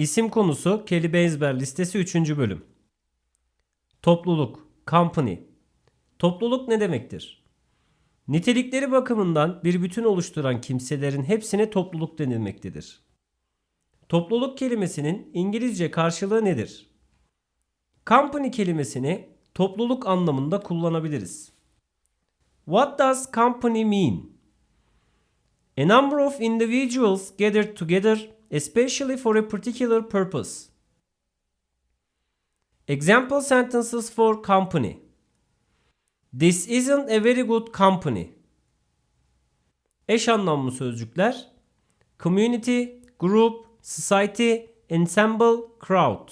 İsim konusu kelime ezber listesi 3. bölüm. Topluluk, company. Topluluk ne demektir? Nitelikleri bakımından bir bütün oluşturan kimselerin hepsine topluluk denilmektedir. Topluluk kelimesinin İngilizce karşılığı nedir? Company kelimesini topluluk anlamında kullanabiliriz. What does company mean? A number of individuals gathered together, especially for a particular purpose. Example sentences for company. This isn't a very good company. Eş anlamlı sözcükler: community, group, society, ensemble, crowd.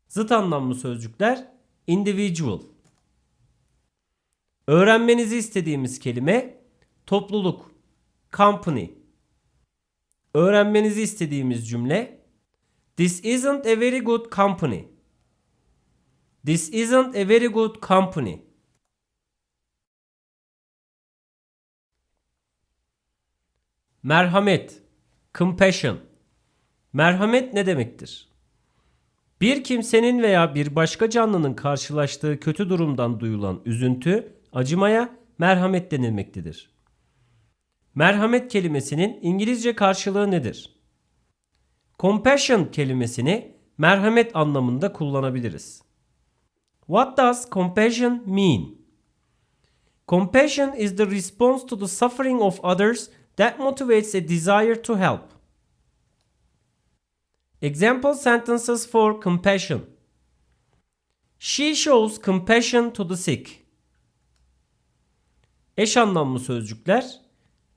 Zıt anlamlı sözcükler: individual. Öğrenmenizi istediğimiz kelime topluluk, company. Öğrenmenizi istediğimiz cümle: This isn't a very good company. This isn't a very good company. Merhamet, compassion. Merhamet ne demektir? Bir kimsenin veya bir başka canlının karşılaştığı kötü durumdan duyulan üzüntü, acımaya merhamet denilmektedir. Merhamet kelimesinin İngilizce karşılığı nedir? Compassion kelimesini merhamet anlamında kullanabiliriz. What does compassion mean? Compassion is the response to the suffering of others that motivates a desire to help. Example sentences for compassion. She shows compassion to the sick. Eş anlamlı sözcükler: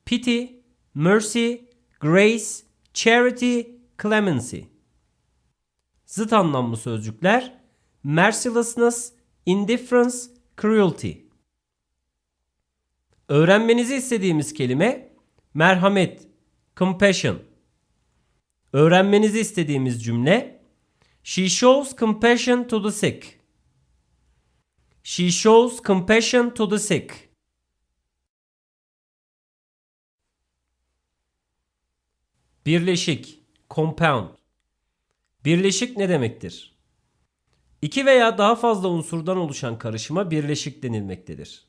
pity, mercy, grace, charity, clemency. Zıt anlamlı sözcükler: mercilessness, indifference, cruelty. Öğrenmenizi istediğimiz kelime merhamet, compassion. Öğrenmenizi istediğimiz cümle: She shows compassion to the sick. She shows compassion to the sick. Birleşik, compound. Birleşik ne demektir? İki veya daha fazla unsurdan oluşan karışıma birleşik denilmektedir.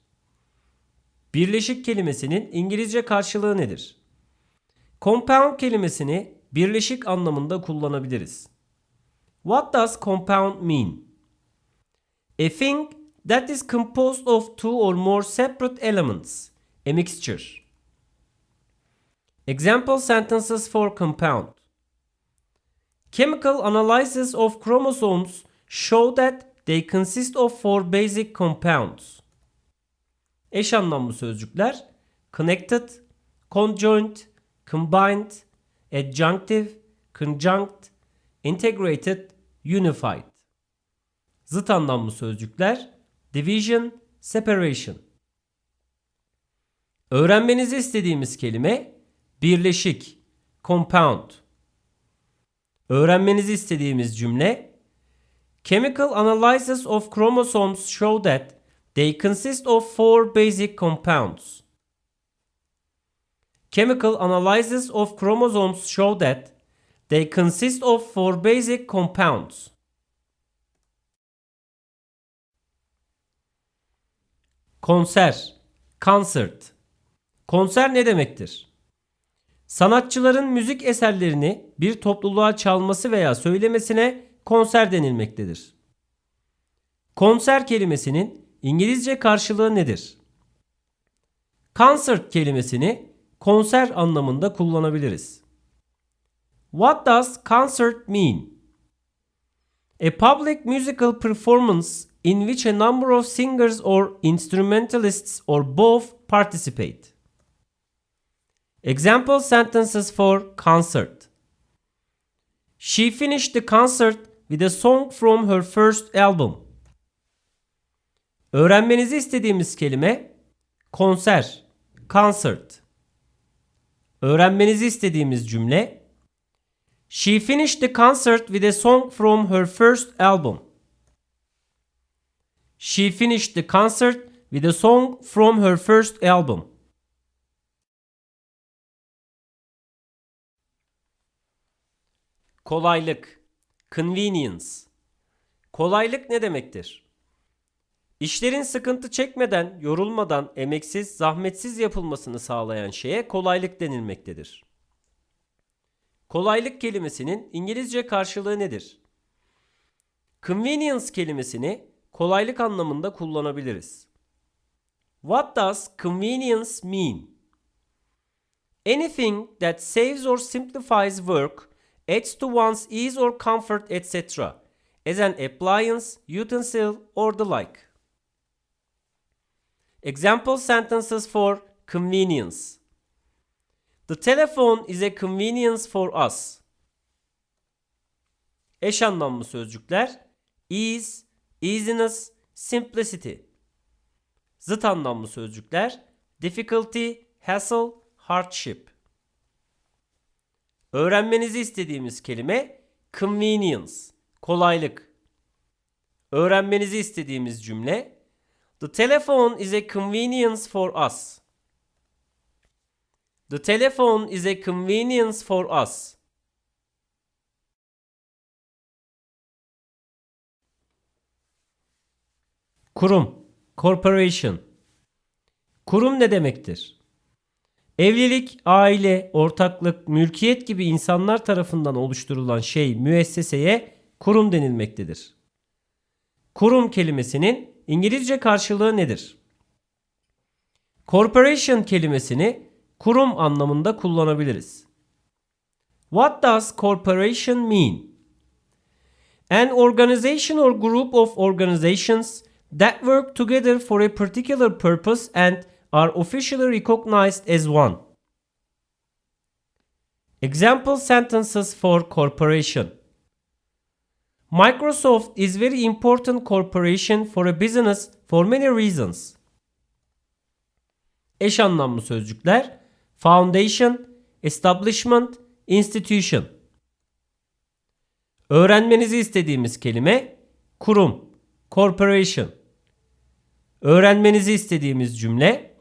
Birleşik kelimesinin İngilizce karşılığı nedir? Compound kelimesini birleşik anlamında kullanabiliriz. What does compound mean? A thing that is composed of two or more separate elements, a mixture. Example sentences for compound. Chemical analysis of chromosomes show that they consist of four basic compounds. Eş anlamlı sözcükler: connected, conjoint, combined, adjunctive, conjunct, integrated, unified. Zıt anlamlı sözcükler: division, separation. Öğrenmenizi istediğimiz kelime birleşik, compound. Öğrenmenizi istediğimiz cümle: Chemical analysis of chromosomes show that they consist of four basic compounds. Chemical analysis of chromosomes show that they consist of four basic compounds. Konser, concert. Konser ne demektir? Sanatçıların müzik eserlerini bir topluluğa çalması veya söylemesine konser denilmektedir. Konser kelimesinin İngilizce karşılığı nedir? Concert kelimesini konser anlamında kullanabiliriz. What does concert mean? A public musical performance in which a number of singers or instrumentalists or both participate. Example sentences for concert. She finished the concert with a song from her first album. Öğrenmenizi istediğimiz kelime konser, concert. Öğrenmenizi istediğimiz cümle: She finished the concert with a song from her first album. She finished the concert with a song from her first album. Kolaylık. Convenience. Kolaylık ne demektir? İşlerin sıkıntı çekmeden, yorulmadan, emeksiz, zahmetsiz yapılmasını sağlayan şeye kolaylık denilmektedir. Kolaylık kelimesinin İngilizce karşılığı nedir? Convenience kelimesini kolaylık anlamında kullanabiliriz. What does convenience mean? Anything that saves or simplifies work, adds to one's ease or comfort, etc. as an appliance, utensil, or the like. Example sentences for convenience. The telephone is a convenience for us. Eş anlamlı sözcükler ease, easiness, simplicity. Zıt anlamlı sözcükler difficulty, hassle, hardship. Öğrenmenizi istediğimiz kelime convenience, kolaylık. Öğrenmenizi istediğimiz cümle The telephone is a convenience for us. The telephone is a convenience for us. Kurum, corporation. Kurum ne demektir? Evlilik, aile, ortaklık, mülkiyet gibi insanlar tarafından oluşturulan müesseseye kurum denilmektedir. Kurum kelimesinin İngilizce karşılığı nedir? Corporation kelimesini kurum anlamında kullanabiliriz. What does corporation mean? An organization or group of organizations that work together for a particular purpose and are officially recognized as one. Example sentences for corporation. Microsoft is very important corporation for a business for many reasons. Eş anlamlı sözcükler foundation, establishment, institution. Öğrenmenizi istediğimiz kelime kurum, corporation. Öğrenmenizi istediğimiz cümle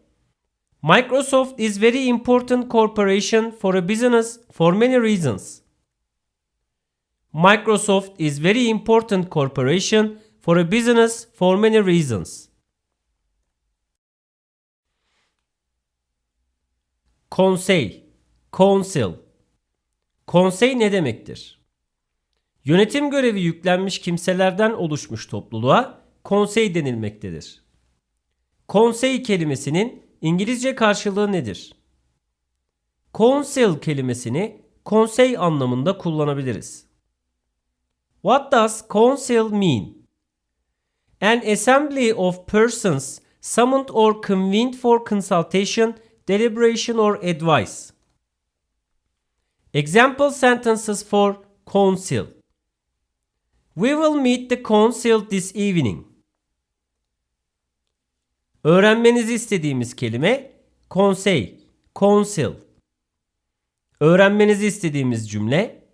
Microsoft is very important corporation for a business for many reasons. Microsoft is very important corporation for a business for many reasons. Konsey, council. Konsey ne demektir? Yönetim görevi yüklenmiş kimselerden oluşmuş topluluğa konsey denilmektedir. Konsey kelimesinin İngilizce karşılığı nedir? Council kelimesini konsey anlamında kullanabiliriz. What does council mean? An assembly of persons summoned or convened for consultation, deliberation or advice. Example sentences for council. We will meet the council this evening. Öğrenmenizi istediğimiz kelime konsey, council. Öğrenmenizi istediğimiz cümle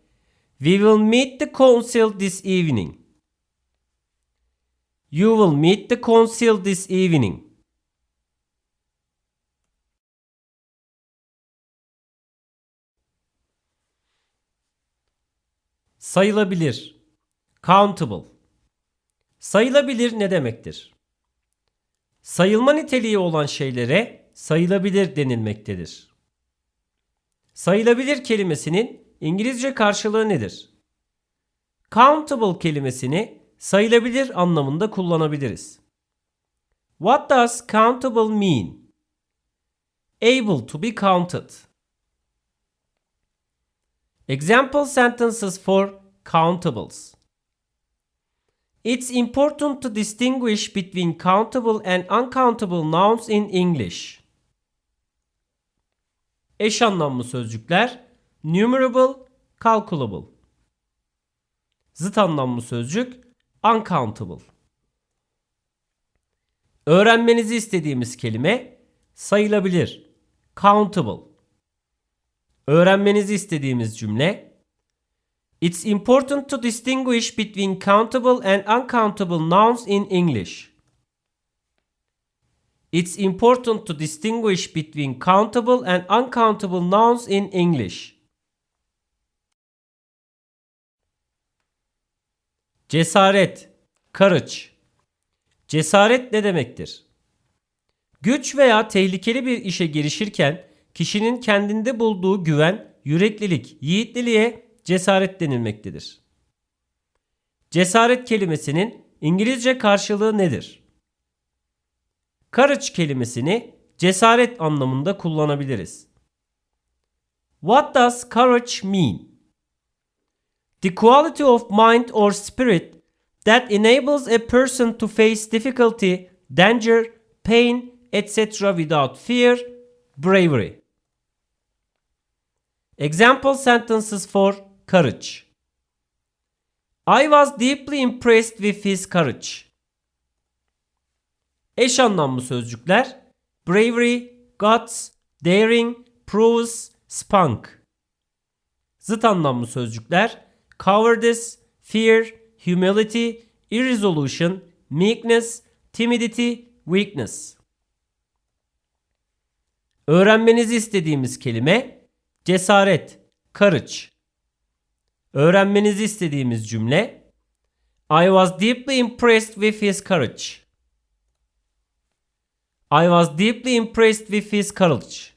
We will meet the council this evening. You will meet the council this evening. Sayılabilir. Countable. Sayılabilir ne demektir? Sayılma niteliği olan şeylere sayılabilir denilmektedir. Sayılabilir kelimesinin İngilizce karşılığı nedir? Countable kelimesini sayılabilir anlamında kullanabiliriz. What does countable mean? Able to be counted. Example sentences for countables. It's important to distinguish between countable and uncountable nouns in English. Eş anlamlı sözcükler numerable, calculable. Zıt anlamlı sözcük uncountable. Öğrenmenizi istediğimiz kelime sayılabilir, countable. Öğrenmenizi istediğimiz cümle It's important to distinguish between countable and uncountable nouns in English. It's important to distinguish between countable and uncountable nouns in English. Cesaret, courage. Cesaret ne demektir? Güç veya tehlikeli bir işe girişirken kişinin kendinde bulduğu güven, yüreklilik, yiğitliliğe cesaret denilmektedir. Cesaret kelimesinin İngilizce karşılığı nedir? Courage kelimesini cesaret anlamında kullanabiliriz. What does courage mean? The quality of mind or spirit that enables a person to face difficulty, danger, pain, etc. without fear, bravery. Example sentences for courage. I was deeply impressed with his courage. Eş anlamlı sözcükler bravery, guts, daring, prowess, spunk. Zıt anlamlı sözcükler cowardice, fear, humility, irresolution, meekness, timidity, weakness. Öğrenmenizi istediğimiz kelime cesaret, courage. Öğrenmenizi istediğimiz cümle I was deeply impressed with his courage. I was deeply impressed with his courage.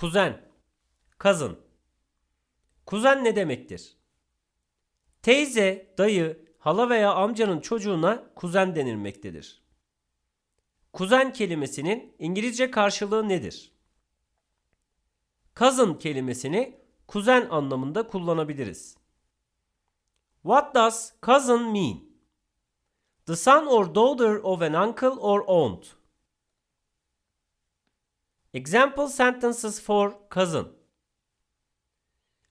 Kuzen, cousin. Kuzen ne demektir? Teyze, dayı, hala veya amcanın çocuğuna kuzen denilmektedir. Kuzen kelimesinin İngilizce karşılığı nedir? Cousin kelimesini kuzen anlamında kullanabiliriz. What does cousin mean? The son or daughter of an uncle or aunt. Example sentences for cousin.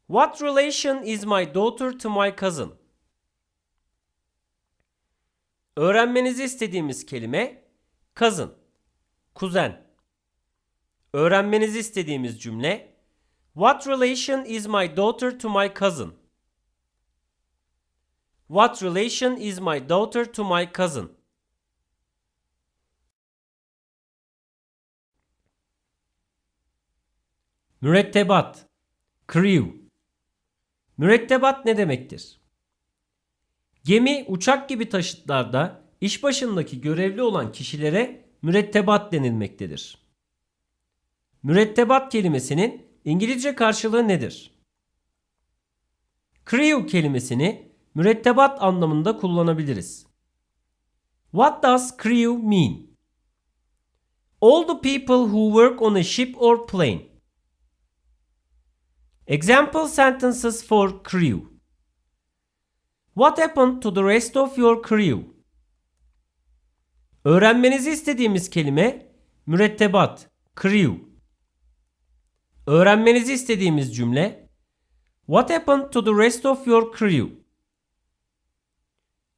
What relation is my daughter to my cousin? Öğrenmenizi istediğimiz kelime cousin, kuzen. Öğrenmenizi istediğimiz cümle What relation is my daughter to my cousin? What relation is my daughter to my cousin? Mürettebat, crew. Mürettebat ne demektir? Gemi, uçak gibi taşıtlarda iş başındaki görevli olan kişilere mürettebat denilmektedir. Mürettebat kelimesinin İngilizce karşılığı nedir? Crew kelimesini mürettebat anlamında kullanabiliriz. What does crew mean? All the people who work on a ship or plane. Example sentences for crew. What happened to the rest of your crew? Öğrenmenizi istediğimiz kelime mürettebat, crew. Öğrenmenizi istediğimiz cümle What happened to the rest of your crew?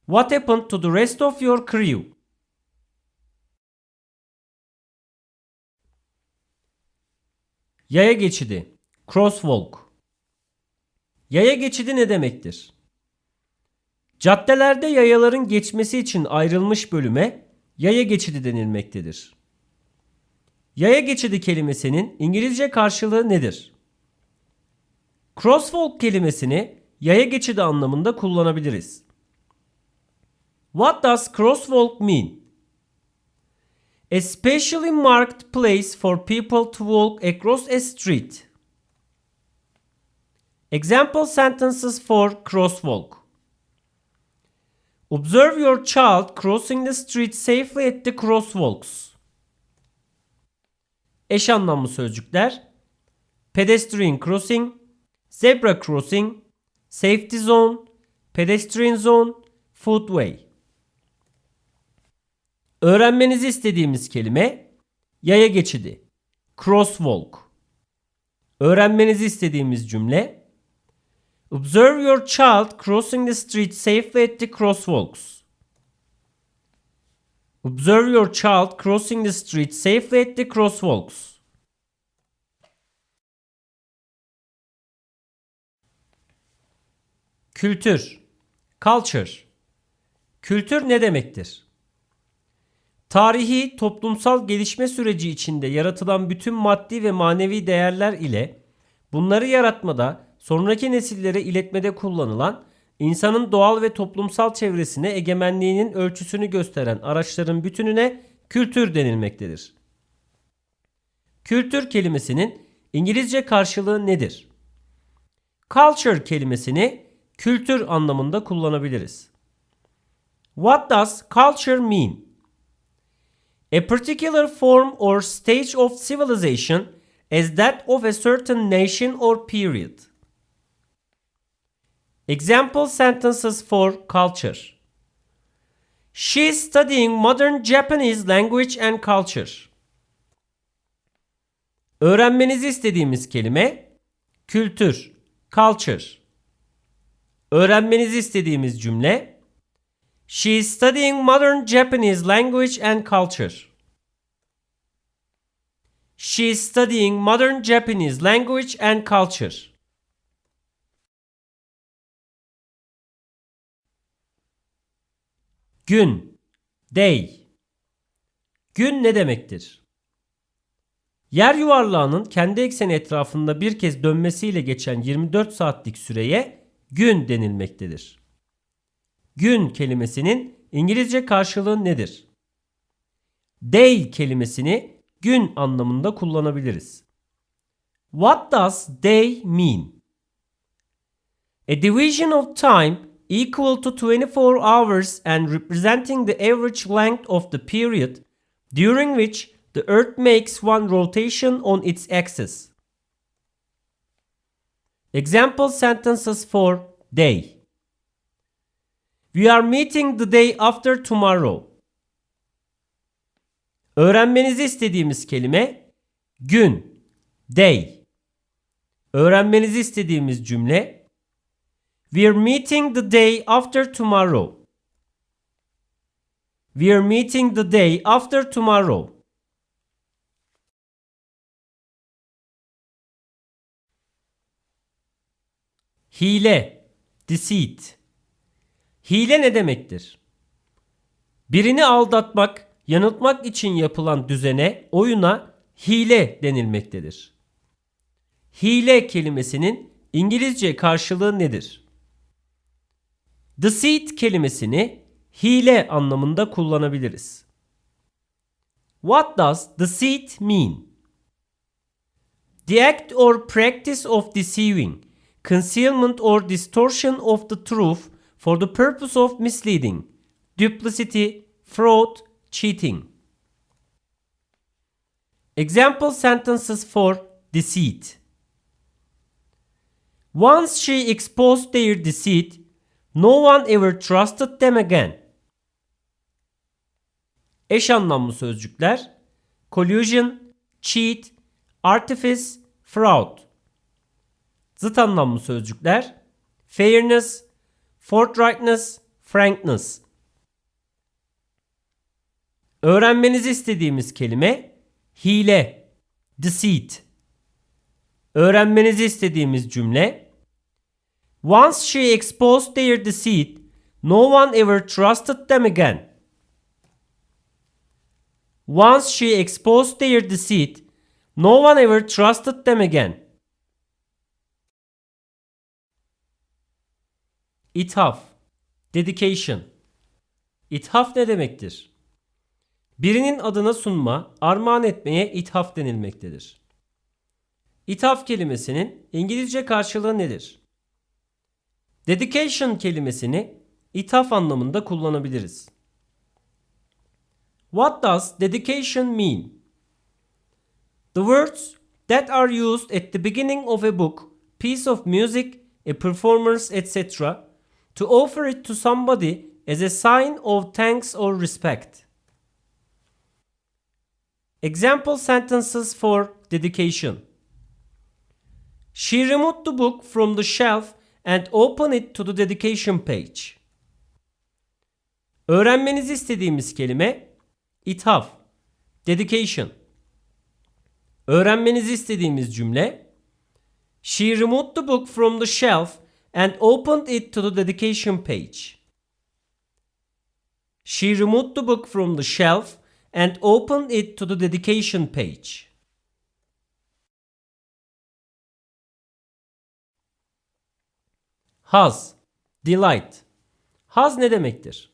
What happened to the rest of your crew? Yaya geçidi, crosswalk. Yaya geçidi ne demektir? Caddelerde yayaların geçmesi için ayrılmış bölüme yaya geçidi denilmektedir. Yaya geçidi kelimesinin İngilizce karşılığı nedir? Crosswalk kelimesini yaya geçidi anlamında kullanabiliriz. What does crosswalk mean? A specially marked place for people to walk across a street. Example sentences for crosswalk. Observe your child crossing the street safely at the crosswalks. Eş anlamlı sözcükler pedestrian crossing, zebra crossing, safety zone, pedestrian zone, footway. Öğrenmenizi istediğimiz kelime yaya geçidi, crosswalk. Öğrenmenizi istediğimiz cümle Observe your child crossing the street safely at the crosswalks. Observe your child crossing the street safely at the crosswalks. Kültür, culture. Kültür ne demektir? Tarihi, toplumsal gelişme süreci içinde yaratılan bütün maddi ve manevi değerler ile bunları yaratmada, sonraki nesillere iletmede kullanılan, insanın doğal ve toplumsal çevresine egemenliğinin ölçüsünü gösteren araçların bütününe kültür denilmektedir. Kültür kelimesinin İngilizce karşılığı nedir? Culture kelimesini kültür anlamında kullanabiliriz. What does culture mean? A particular form or stage of civilization as that of a certain nation or period. Example sentences for culture. She is studying modern Japanese language and culture. Öğrenmenizi istediğimiz kelime kültür, culture. Öğrenmenizi istediğimiz cümle She is studying modern Japanese language and culture. She is studying modern Japanese language and culture. Gün, day. Gün ne demektir? Yer yuvarlağının kendi ekseni etrafında bir kez dönmesiyle geçen 24 saatlik süreye gün denilmektedir. Gün kelimesinin İngilizce karşılığı nedir? Day kelimesini gün anlamında kullanabiliriz. What does day mean? A division of time equal to 24 hours and representing the average length of the period during which the Earth makes one rotation on its axis. Example sentences for day. We are meeting the day after tomorrow. Öğrenmenizi istediğimiz kelime gün, day. Öğrenmenizi istediğimiz cümle We are meeting the day after tomorrow. We are meeting the day after tomorrow. Hile, deceit. Hile ne demektir? Birini aldatmak, yanıltmak için yapılan düzene, oyuna hile denilmektedir. Hile kelimesinin İngilizce karşılığı nedir? Deceit kelimesini hile anlamında kullanabiliriz. What does deceit mean? The act or practice of deceiving, concealment or distortion of the truth for the purpose of misleading, duplicity, fraud, cheating. Example sentences for deceit. Once she exposed their deceit, no one ever trusted them again. Eş anlamlı sözcükler collusion, cheat, artifice, fraud. Zıt anlamlı sözcükler fairness, forthrightness, frankness. Öğrenmenizi istediğimiz kelime hile, deceit. Öğrenmenizi istediğimiz cümle Once she exposed their deceit, no one ever trusted them again. Once she exposed their deceit, no one ever trusted them again. İthaf, dedication. İthaf ne demektir? Birinin adına sunma, armağan etmeye ithaf denilmektedir. İthaf kelimesinin İngilizce karşılığı nedir? Dedication kelimesini ithaf anlamında kullanabiliriz. What does dedication mean? The words that are used at the beginning of a book, piece of music, a performance, etc. to offer it to somebody as a sign of thanks or respect. Example sentences for dedication. She removed the book from the shelf and opened it to the dedication page. Öğrenmenizi istediğimiz kelime ithaf, dedication. Öğrenmenizi istediğimiz cümle She removed the book from the shelf and opened it to the dedication page. She removed the book from the shelf and opened it to the dedication page. Haz, delight. Haz ne demektir?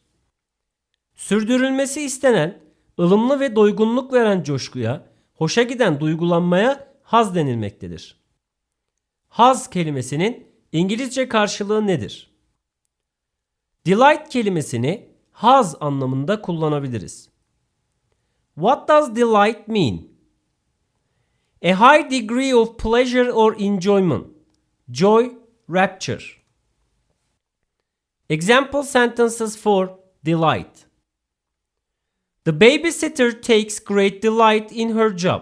Sürdürülmesi istenen, ılımlı ve doygunluk veren coşkuya, hoşa giden duygulanmaya haz denilmektedir. Haz kelimesinin İngilizce karşılığı nedir? Delight kelimesini haz anlamında kullanabiliriz. What does delight mean? A high degree of pleasure or enjoyment. Joy, rapture. Example sentences for delight. The babysitter takes great delight in her job.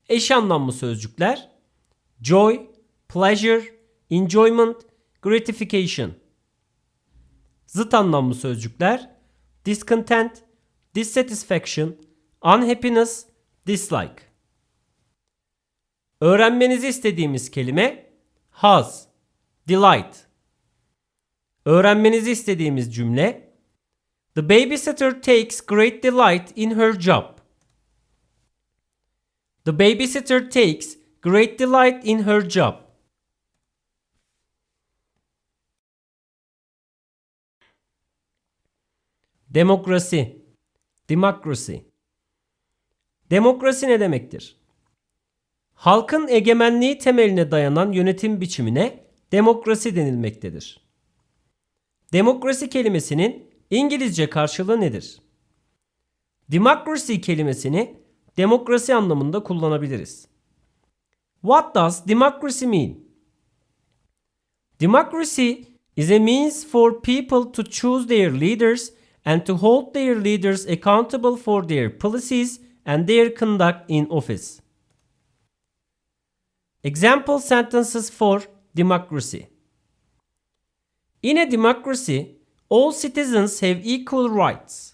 Eş anlamlı sözcükler: joy, pleasure, enjoyment, gratification. Zıt anlamlı sözcükler: discontent, dissatisfaction, unhappiness, dislike. Öğrenmenizi istediğimiz kelime haz, delight. Öğrenmenizi istediğimiz cümle: The babysitter takes great delight in her job. The babysitter takes great delight in her job. Demokrasi, democracy. Demokrasi ne demektir? Halkın egemenliği temeline dayanan yönetim biçimine demokrasi denilmektedir. Demokrasi kelimesinin İngilizce karşılığı nedir? Democracy kelimesini demokrasi anlamında kullanabiliriz. What does democracy mean? Democracy is a means for people to choose their leaders and to hold their leaders accountable for their policies and their conduct in office. Example sentences for democracy. In a democracy, all citizens have equal rights.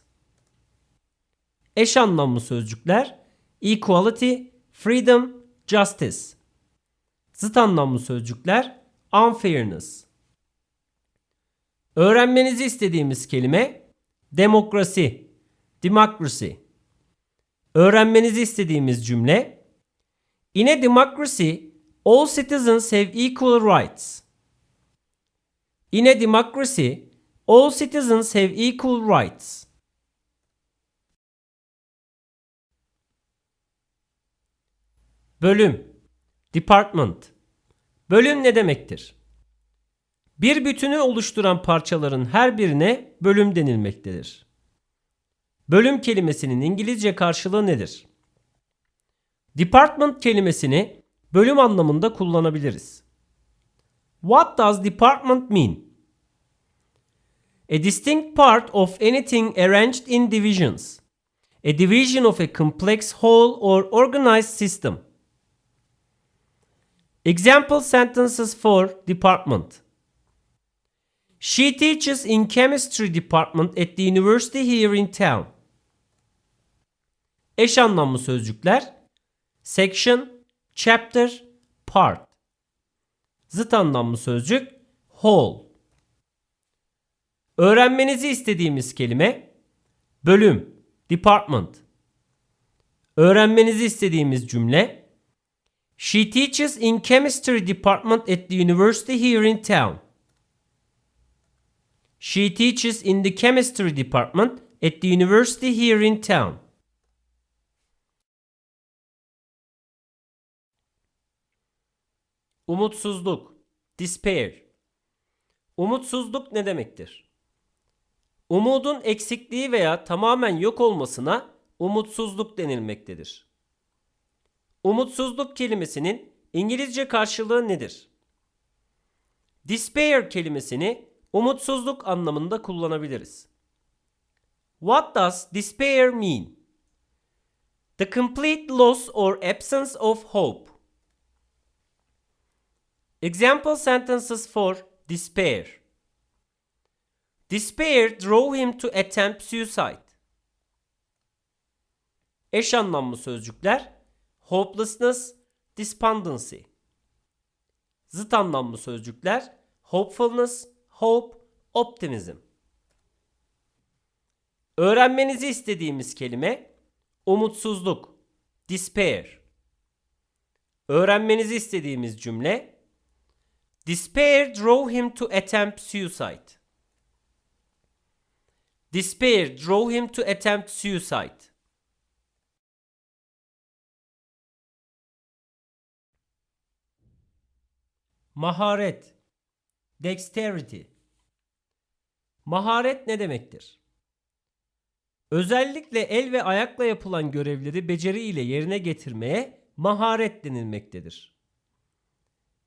Eş anlamlı sözcükler: equality, freedom, justice. Zıt anlamlı sözcükler: unfairness. Öğrenmenizi istediğimiz kelime demokrasi, democracy. Öğrenmenizi istediğimiz cümle: In a democracy, all citizens have equal rights. In a democracy, all citizens have equal rights. Bölüm, department. Bölüm ne demektir? Bir bütünü oluşturan parçaların her birine bölüm denilmektedir. Bölüm kelimesinin İngilizce karşılığı nedir? Department kelimesini bölüm anlamında kullanabiliriz. What does department mean? A distinct part of anything arranged in divisions. A division of a complex whole or organized system. Example sentences for department. She teaches in chemistry department at the university here in town. Eş anlamlı sözcükler: section, chapter, part. Zıt anlamlı sözcük: whole. Öğrenmenizi istediğimiz kelime bölüm, department. Öğrenmenizi istediğimiz cümle: She teaches in chemistry department at the university here in town. She teaches in the chemistry department at the university here in town. Umutsuzluk, despair. Umutsuzluk ne demektir? Umudun eksikliği veya tamamen yok olmasına umutsuzluk denilmektedir. Umutsuzluk kelimesinin İngilizce karşılığı nedir? Despair kelimesini umutsuzluk anlamında kullanabiliriz. What does despair mean? The complete loss or absence of hope. Example sentences for despair. Despair drove him to attempt suicide. Eş anlamlı sözcükler: hopelessness, despondency. Zıt anlamlı sözcükler: hopefulness, hope, optimism. Öğrenmenizi istediğimiz kelime umutsuzluk, despair. Öğrenmenizi istediğimiz cümle: Despair drove him to attempt suicide. Despair drove him to attempt suicide. Maharet. Dexterity. Maharet ne demektir? Özellikle el ve ayakla yapılan görevleri beceri ile yerine getirmeye maharet denilmektedir.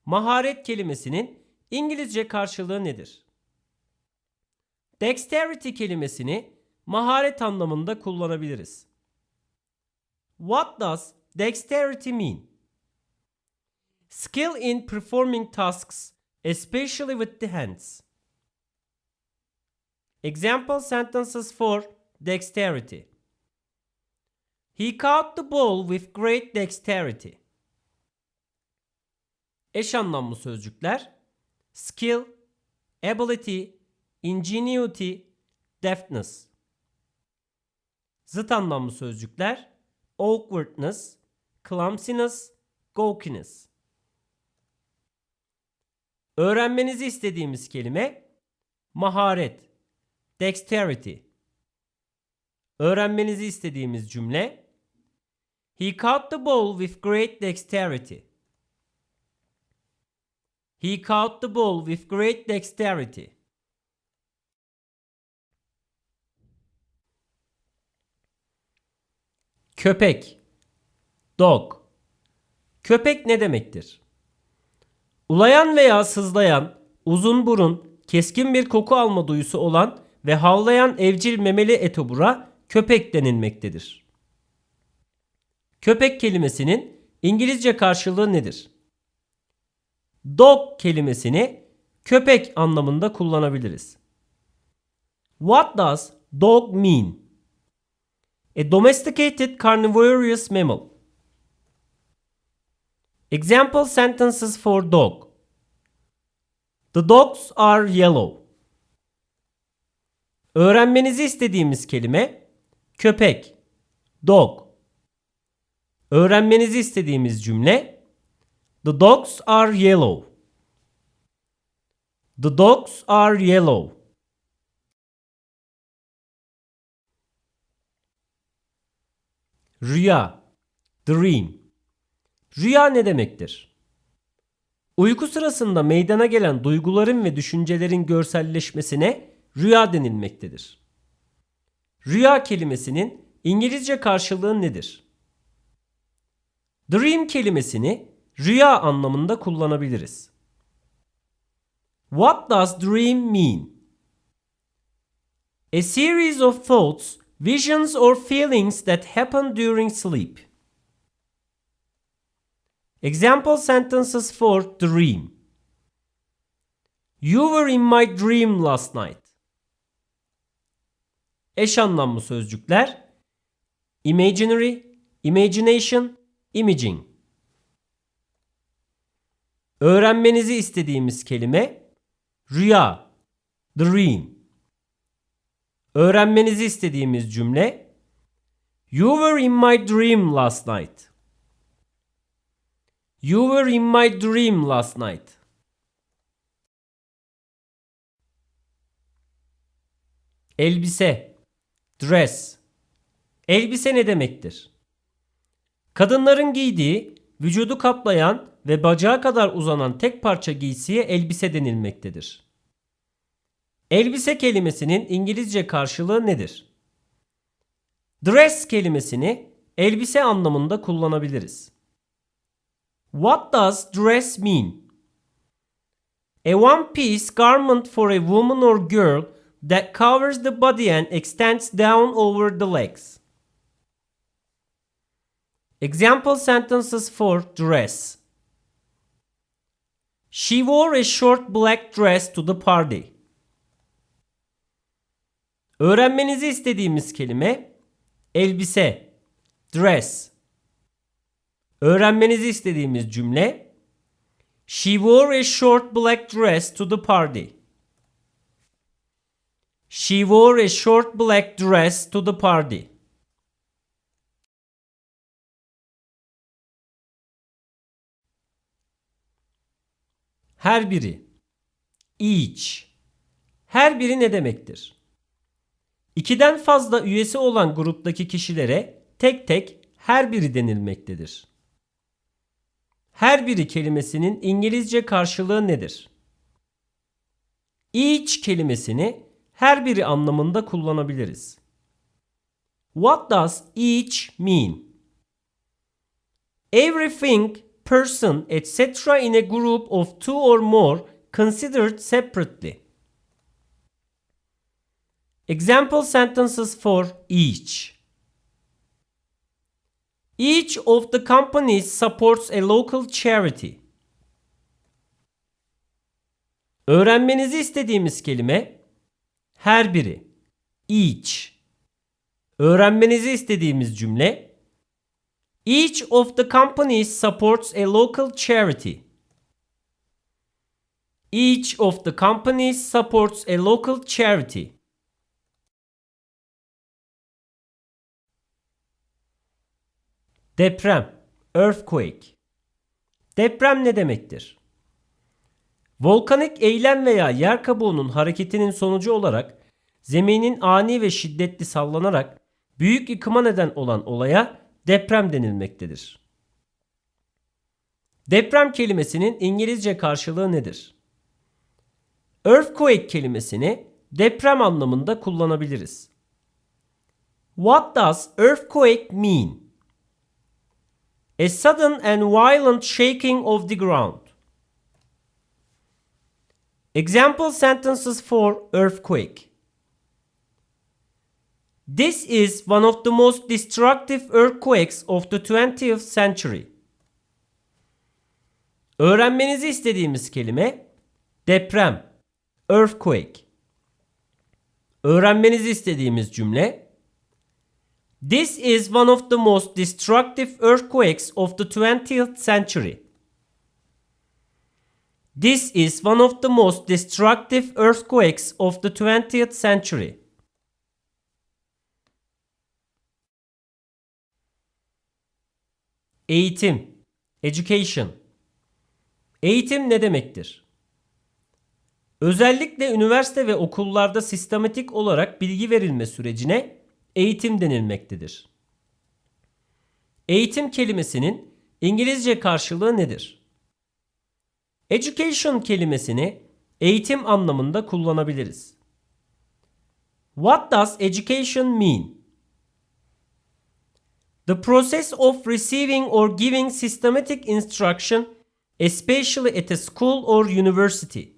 Maharet kelimesinin İngilizce karşılığı nedir? Dexterity kelimesini maharet anlamında kullanabiliriz. What does dexterity mean? Skill in performing tasks, especially with the hands. Example sentences for dexterity. He caught the ball with great dexterity. Eş anlamlı sözcükler: skill, ability, ingenuity, deftness. Zıt anlamlı sözcükler: awkwardness, clumsiness, gawkiness. Öğrenmenizi istediğimiz kelime maharet, dexterity. Öğrenmenizi istediğimiz cümle: He caught the ball with great dexterity. He caught the ball with great dexterity. Köpek. Dog. Köpek ne demektir? Ulayan veya sızlayan, uzun burun, keskin bir koku alma duyusu olan ve havlayan evcil memeli etobura köpek denilmektedir. Köpek kelimesinin İngilizce karşılığı nedir? Dog kelimesini köpek anlamında kullanabiliriz. What does dog mean? A domesticated carnivorous mammal. Example sentences for dog. The dogs are yellow. Öğrenmenizi istediğimiz kelime köpek, dog. Öğrenmenizi istediğimiz cümle: The dogs are yellow. The dogs are yellow. Rüya, dream. Rüya ne demektir? Uyku sırasında meydana gelen duyguların ve düşüncelerin görselleşmesine rüya denilmektedir. Rüya kelimesinin İngilizce karşılığı nedir? Dream kelimesini rüya anlamında kullanabiliriz. What does dream mean? A series of thoughts, visions or feelings that happen during sleep. Example sentences for dream. You were in my dream last night. Eş anlamlı sözcükler: imaginary, imagination, imaging. Öğrenmenizi istediğimiz kelime rüya, dream. Öğrenmenizi istediğimiz cümle: You were in my dream last night. You were in my dream last night. Elbise, dress. Elbise ne demektir? Kadınların giydiği, vücudu kaplayan ve bacağa kadar uzanan tek parça giysiye elbise denilmektedir. Elbise kelimesinin İngilizce karşılığı nedir? Dress kelimesini elbise anlamında kullanabiliriz. What does dress mean? A one-piece garment for a woman or girl that covers the body and extends down over the legs. Example sentences for dress. She wore a short black dress to the party. Öğrenmenizi istediğimiz kelime elbise, dress. Öğrenmenizi istediğimiz cümle: She wore a short black dress to the party. She wore a short black dress to the party. Her biri. Each. Her biri ne demektir? İkiden fazla üyesi olan gruptaki kişilere tek tek her biri denilmektedir. Her biri kelimesinin İngilizce karşılığı nedir? Each kelimesini her biri anlamında kullanabiliriz. What does each mean? Everything, person, etc. in a group of two or more considered separately. Example sentences for each. Each of the companies supports a local charity. Öğrenmenizi istediğimiz kelime her biri. Each. Öğrenmenizi istediğimiz cümle each of the companies supports a local charity. Each of the companies supports a local charity. Deprem, earthquake. Deprem ne demektir? Volkanik eylem veya yer kabuğunun hareketinin sonucu olarak zeminin ani ve şiddetli sallanarak büyük yıkıma neden olan olaya deprem denilmektedir. Deprem kelimesinin İngilizce karşılığı nedir? Earthquake kelimesini deprem anlamında kullanabiliriz. What does earthquake mean? A sudden and violent shaking of the ground. Example sentences for earthquake. This is one of the most destructive earthquakes of the 20th century. Öğrenmenizi istediğimiz kelime deprem, earthquake. Öğrenmenizi istediğimiz cümle This is one of the most destructive earthquakes of the 20th century. This is one of the most destructive earthquakes of the 20th century. Eğitim, education. Eğitim ne demektir? Özellikle üniversite ve okullarda sistematik olarak bilgi verilme sürecine eğitim denilmektedir. Eğitim kelimesinin İngilizce karşılığı nedir? Education kelimesini eğitim anlamında kullanabiliriz. What does education mean? The process of receiving or giving systematic instruction, especially at a school or university.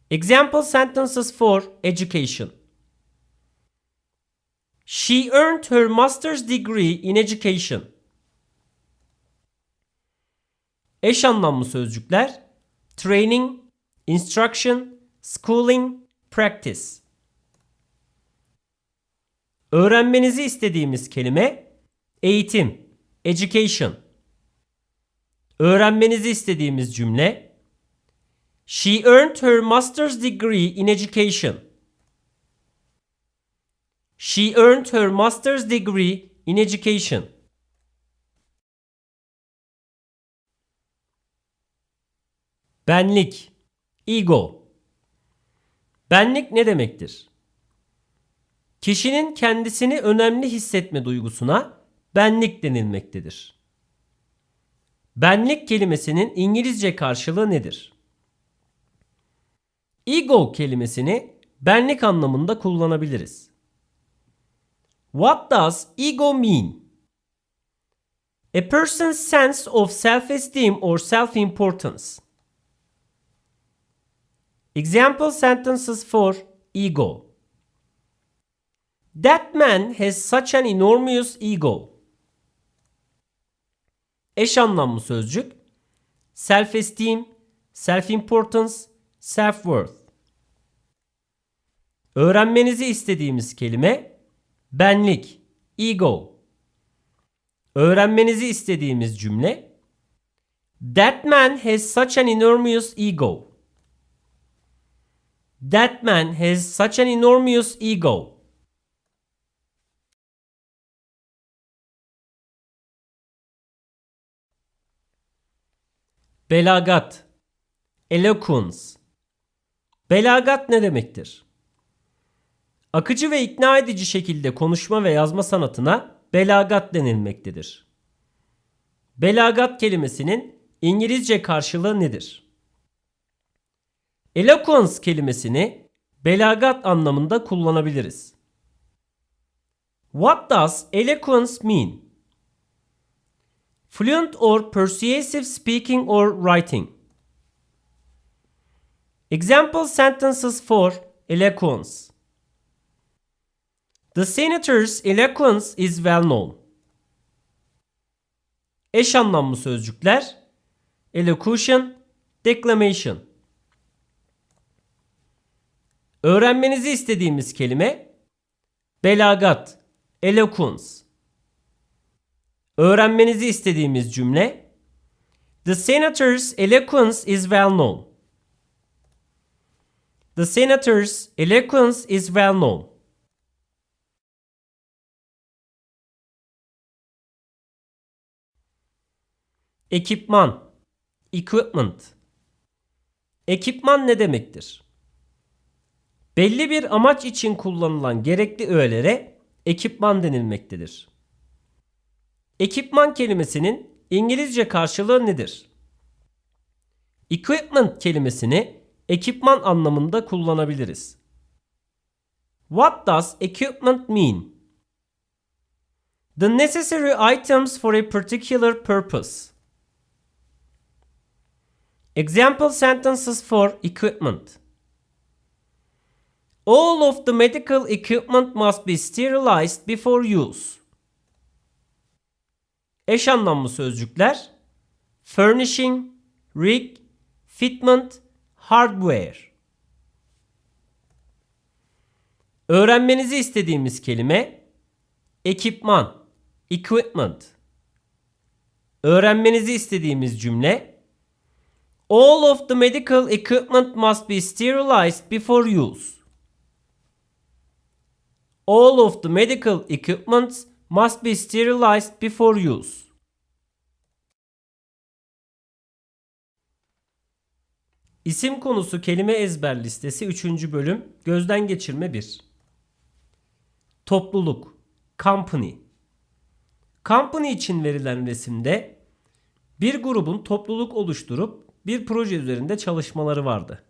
Example sentences for education. She earned her master's degree in education. Eş anlamlı sözcükler training, instruction, schooling, practice. Öğrenmenizi istediğimiz kelime eğitim, education. Öğrenmenizi istediğimiz cümle She earned her master's degree in education. She earned her master's degree in education. Benlik, ego. Benlik ne demektir? Kişinin kendisini önemli hissetme duygusuna benlik denilmektedir. Benlik kelimesinin İngilizce karşılığı nedir? Ego kelimesini benlik anlamında kullanabiliriz. What does ego mean? A person's sense of self-esteem or self-importance. Example sentences for ego. That man has such an enormous ego. Eş anlamlı sözcük self-esteem, self-importance, self-worth. Öğrenmenizi istediğimiz kelime benlik, ego. Öğrenmenizi istediğimiz cümle That man has such an enormous ego. That man has such an enormous ego. Belagat. Eloquence. Belagat ne demektir? Akıcı ve ikna edici şekilde konuşma ve yazma sanatına belagat denilmektedir. Belagat kelimesinin İngilizce karşılığı nedir? Eloquence kelimesini belagat anlamında kullanabiliriz. What does eloquence mean? Fluent or persuasive speaking or writing. Example sentences for eloquence. The senator's eloquence is well known. Eş anlamlı sözcükler: elocution, declamation. Öğrenmenizi istediğimiz kelime belagat, eloquence. Öğrenmenizi istediğimiz cümle: The senator's eloquence is well known. The senator's eloquence is well known. Ekipman, equipment. Ekipman ne demektir? Belli bir amaç için kullanılan gerekli öğelere ekipman denilmektedir. Ekipman kelimesinin İngilizce karşılığı nedir? Equipment kelimesini ekipman anlamında kullanabiliriz. What does equipment mean? The necessary items for a particular purpose. Example sentences for equipment. All of the medical equipment must be sterilized before use. Eş anlamlı sözcükler: furnishing, rig, fitment, hardware. Öğrenmenizi istediğimiz kelime ekipman, equipment. Öğrenmenizi istediğimiz cümle: All of the medical equipment must be sterilized before use. All of the medical equipment must be sterilized before use. İsim konusu kelime ezber listesi 3. bölüm gözden geçirme 1. Topluluk, company. Company için verilen resimde bir grubun topluluk oluşturup bir proje üzerinde çalışmaları vardı.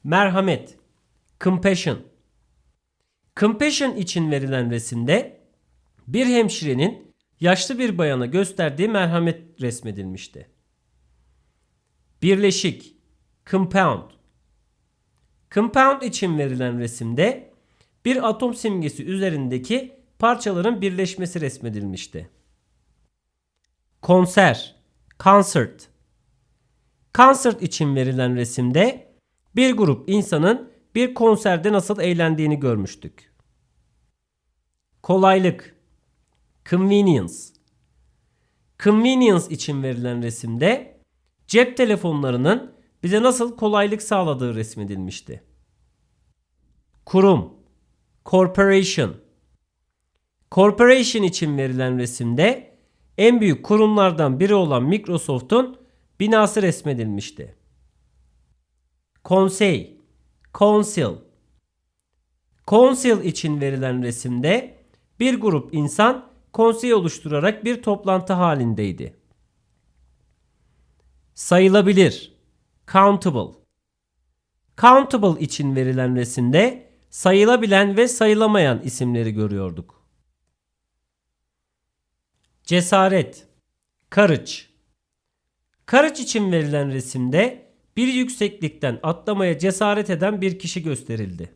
Merhamet, compassion. Compassion için verilen resimde bir hemşirenin yaşlı bir bayana gösterdiği merhamet resmedilmişti. Birleşik, compound. Compound için verilen resimde bir atom simgesi üzerindeki parçaların birleşmesi resmedilmişti. Konser, concert. Concert için verilen resimde bir grup insanın bir konserde nasıl eğlendiğini görmüştük. Kolaylık, convenience. Convenience için verilen resimde cep telefonlarının bize nasıl kolaylık sağladığı resmedilmişti. Kurum, corporation. Corporation için verilen resimde en büyük kurumlardan biri olan Microsoft'un binası resmedilmişti. Konsey, council. Council için verilen resimde bir grup insan konsey oluşturarak bir toplantı halindeydi. Sayılabilir, countable. Countable için verilen resimde sayılabilen ve sayılamayan isimleri görüyorduk. Cesaret, courage. Courage için verilen resimde bir yükseklikten atlamaya cesaret eden bir kişi gösterildi.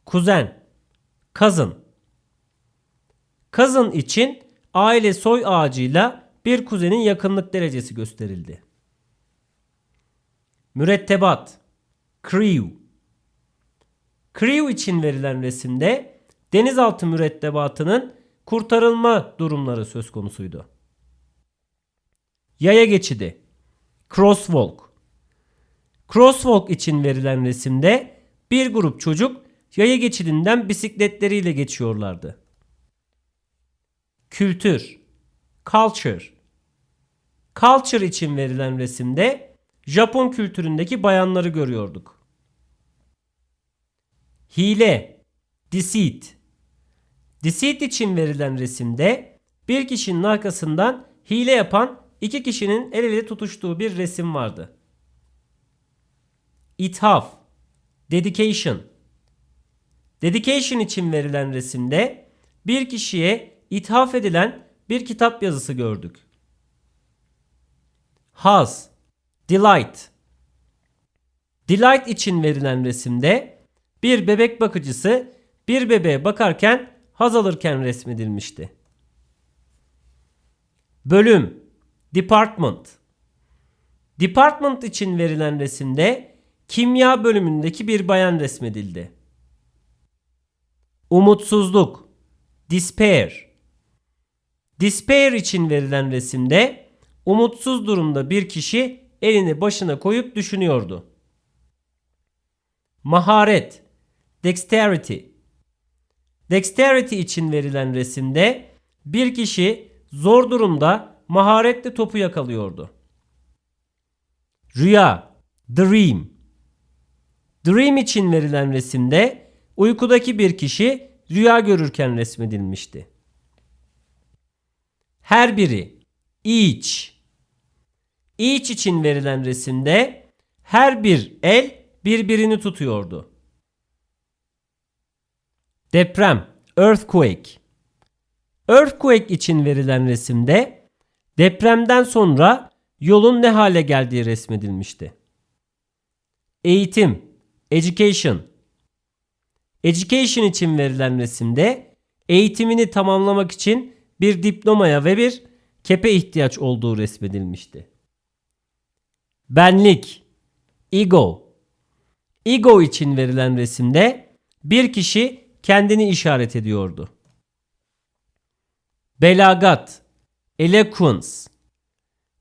Kuzen, cousin. Cousin için aile soy ağacıyla bir kuzenin yakınlık derecesi gösterildi. Mürettebat, crew. Crew için verilen resimde denizaltı mürettebatının kurtarılma durumları söz konusuydu. Yaya geçidi, crosswalk. Crosswalk için verilen resimde bir grup çocuk yaya geçidinden bisikletleriyle geçiyorlardı. Kültür, culture. Culture için verilen resimde Japon kültüründeki bayanları görüyorduk. Hile, deceit. Deceit için verilen resimde bir kişinin arkasından hile yapan iki kişinin el ele tutuştuğu bir resim vardı. İthaf, dedication. Dedication için verilen resimde bir kişiye ithaf edilen bir kitap yazısı gördük. Haz, delight. Delight için verilen resimde bir bebek bakıcısı bir bebeğe bakarken haz alırken resmedilmişti. Bölüm, department. Department için verilen resimde kimya bölümündeki bir bayan resmedildi. Umutsuzluk, despair. Despair için verilen resimde umutsuz durumda bir kişi elini başına koyup düşünüyordu. Maharet, dexterity. Dexterity için verilen resimde bir kişi zor durumda maharetle topu yakalıyordu. Rüya, dream. Dream için verilen resimde uykudaki bir kişi rüya görürken resmedilmişti. Her biri, each. Each için verilen resimde her bir el birbirini tutuyordu. Deprem, earthquake. Earthquake için verilen resimde depremden sonra yolun ne hale geldiği resmedilmişti. Eğitim, education. Education için verilen resimde eğitimini tamamlamak için bir diplomaya ve bir kepe ihtiyaç olduğu resmedilmişti. Benlik, ego. Ego için verilen resimde bir kişi kendini işaret ediyordu. Belagat, eloquence.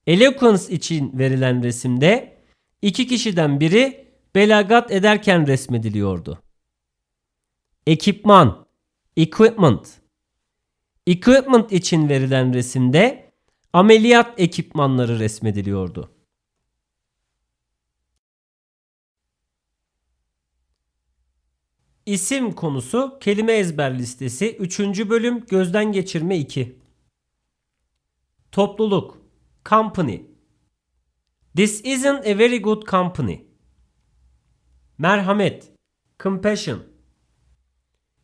Eloquence için verilen resimde iki kişiden biri belagat ederken resmediliyordu. Ekipman, equipment. Equipment için verilen resimde ameliyat ekipmanları resmediliyordu. İsim konusu kelime ezber listesi 3. bölüm gözden geçirme 2. Topluluk, company. This isn't a very good company. Merhamet, compassion.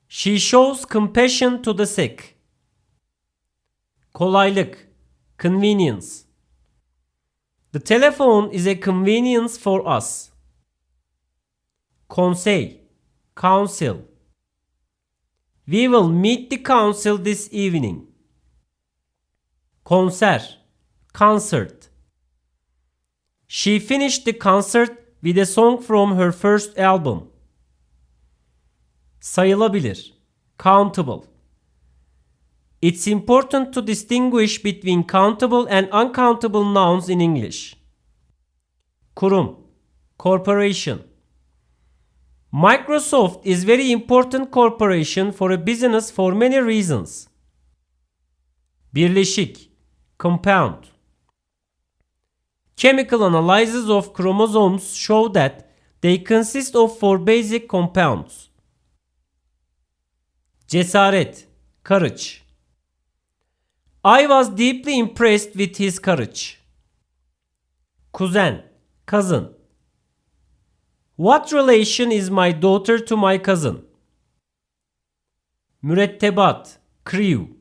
She shows compassion to the sick. Kolaylık, convenience. The telephone is a convenience for us. Konsey, council. We will meet the council this evening. Konser, concert. She finished the concert with a song from her first album. Sayılabilir, countable. It's important to distinguish between countable and uncountable nouns in English. Kurum, corporation. Microsoft is very important corporation for a business for many reasons. Birleşik, compound. Chemical analysis of chromosomes show that they consist of 4 basic compounds. Cesaret, courage. I was deeply impressed with his courage. Kuzen, cousin. What relation is my daughter to my cousin? Mürettebat, crew.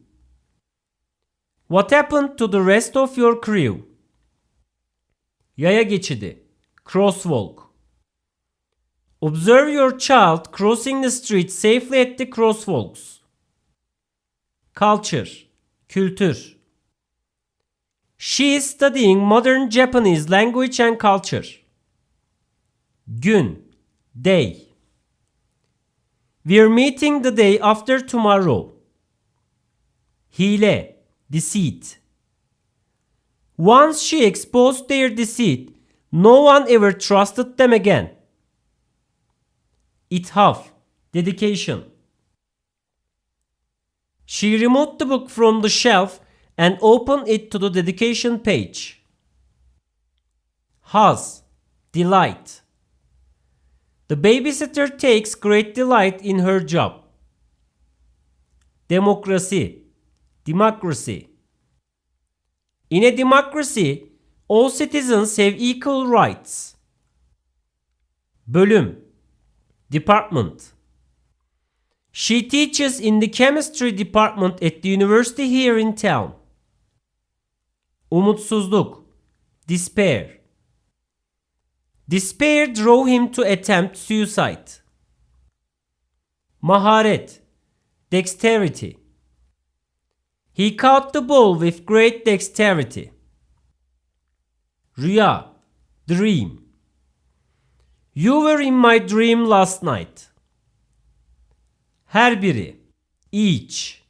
What happened to the rest of your crew? Yaya geçidi, crosswalk. Observe your child crossing the street safely at the crosswalks. Culture, kültür. She is studying modern Japanese language and culture. Gün, day. We're meeting the day after tomorrow. Hile, deceit. Once she exposed their deceit, no one ever trusted them again. İthaf, dedication. She removed the book from the shelf and opened it to the dedication page. Haz, delight. The babysitter takes great delight in her job. Demokrasi, democracy. In a democracy, all citizens have equal rights. Bölüm, department. She teaches in the chemistry department at the university here in town. Umutsuzluk, despair. Despair drove him to attempt suicide. Maharet, dexterity. He caught the ball with great dexterity. Rüya, dream. You were in my dream last night. Her biri, each.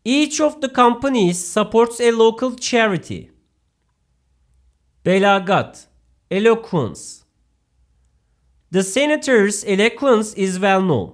Each of the companies supports a local charity. Belagat, eloquence. The senator's eloquence is well known.